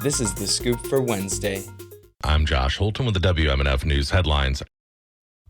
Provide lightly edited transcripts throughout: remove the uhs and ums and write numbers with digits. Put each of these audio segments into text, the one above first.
This is The Scoop for Wednesday. I'm Josh Holton with the WMNF News headlines.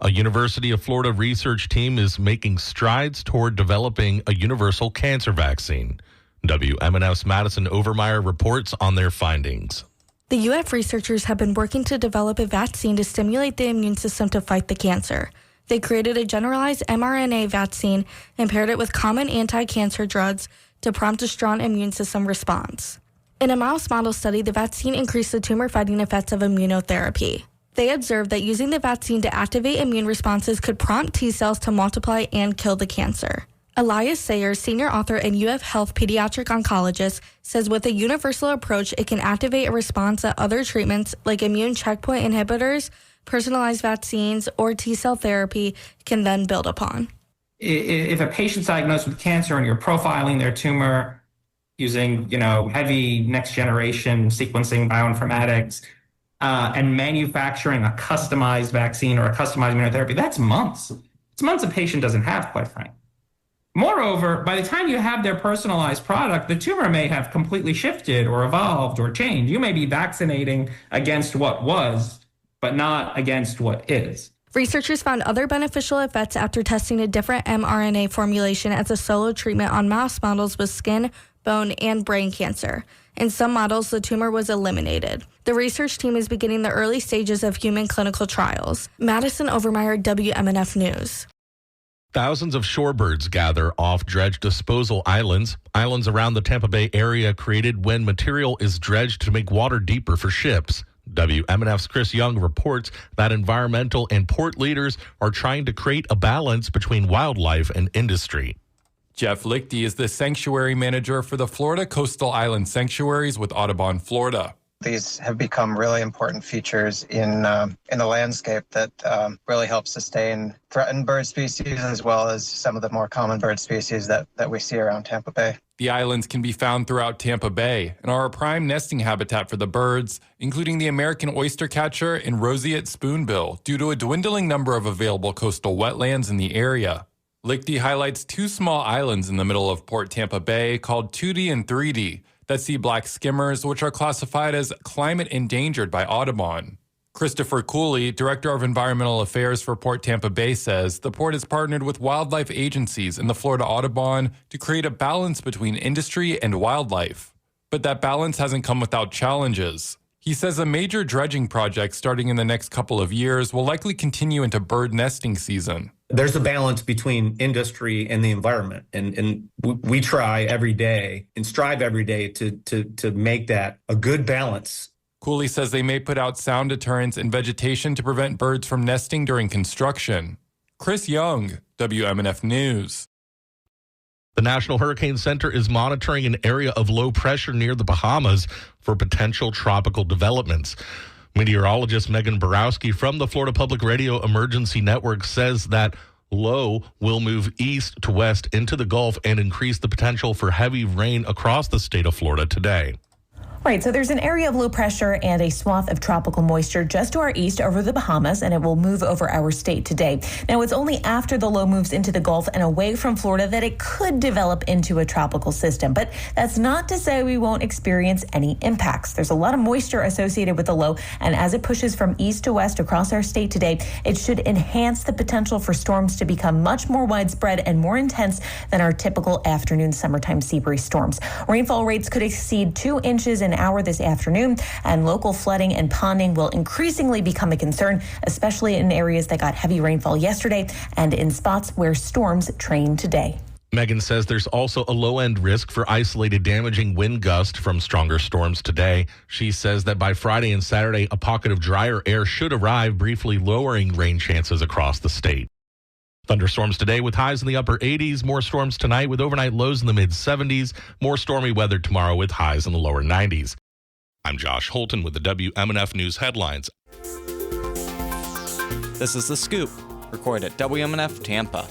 A University of Florida research team is making strides toward developing a universal cancer vaccine. WMNF's Madison Overmeyer reports on their findings. The UF researchers have been working to develop a vaccine to stimulate the immune system to fight the cancer. They created a generalized mRNA vaccine and paired it with common anti-cancer drugs to prompt a strong immune system response. In a mouse model study, the vaccine increased the tumor-fighting effects of immunotherapy. They observed that using the vaccine to activate immune responses could prompt T cells to multiply and kill the cancer. Elias Sayers, senior author and UF Health pediatric oncologist, says with a universal approach, it can activate a response that other treatments like immune checkpoint inhibitors, personalized vaccines, or T cell therapy can then build upon. If a patient's diagnosed with cancer and you're profiling their tumor using, heavy next generation sequencing bioinformatics, and manufacturing a customized vaccine or a customized immunotherapy, that's months. It's months a patient doesn't have, quite frankly. Moreover, by the time you have their personalized product, the tumor may have completely shifted or evolved or changed. You may be vaccinating against what was, but not against what is. Researchers found other beneficial effects after testing a different mRNA formulation as a solo treatment on mouse models with skin, bone, and brain cancer. In some models, the tumor was eliminated. The research team is beginning the early stages of human clinical trials. Madison Overmeyer, WMNF News. Thousands of shorebirds gather off dredged disposal islands around the Tampa Bay area created when material is dredged to make water deeper for ships. WMNF's Chris Young reports that environmental and port leaders are trying to create a balance between wildlife and industry. Jeff Lichty is the sanctuary manager for the Florida Coastal Island Sanctuaries with Audubon, Florida. These have become really important features in the landscape that really help sustain threatened bird species as well as some of the more common bird species that we see around Tampa Bay. The islands can be found throughout Tampa Bay and are a prime nesting habitat for the birds, including the American oystercatcher and roseate spoonbill, due to a dwindling number of available coastal wetlands in the area. Lichty highlights two small islands in the middle of Port Tampa Bay called 2D and 3D that see black skimmers, which are classified as climate endangered by Audubon. Christopher Cooley, Director of Environmental Affairs for Port Tampa Bay, says the port has partnered with wildlife agencies and the Florida Audubon to create a balance between industry and wildlife. But that balance hasn't come without challenges. He says a major dredging project starting in the next couple of years will likely continue into bird nesting season. There's a balance between industry and the environment, and we try every day and strive every day to make that a good balance. Cooley says they may put out sound deterrents and vegetation to prevent birds from nesting during construction. Chris Young, WMNF News. The National Hurricane Center is monitoring an area of low pressure near the Bahamas for potential tropical developments. Meteorologist Megan Borowski from the Florida Public Radio Emergency Network says that low will move east to west into the Gulf and increase the potential for heavy rain across the state of Florida today. Right, so there's an area of low pressure and a swath of tropical moisture just to our east over the Bahamas, and it will move over our state today. Now, it's only after the low moves into the Gulf and away from Florida that it could develop into a tropical system. But that's not to say we won't experience any impacts. There's a lot of moisture associated with the low, and as it pushes from east to west across our state today, it should enhance the potential for storms to become much more widespread and more intense than our typical afternoon summertime sea breeze storms. Rainfall rates could exceed 2 inches an hour this afternoon, and local flooding and ponding will increasingly become a concern, especially in areas that got heavy rainfall yesterday and in spots where storms trained today. Megan says there's also a low-end risk for isolated damaging wind gust from stronger storms today. She says that by Friday and Saturday, a pocket of drier air should arrive, briefly lowering rain chances across the state. Thunderstorms today with highs in the upper 80s. More storms tonight with overnight lows in the mid-70s. More stormy weather tomorrow with highs in the lower 90s. I'm Josh Holton with the WMNF News headlines. This is The Scoop, recorded at WMNF Tampa.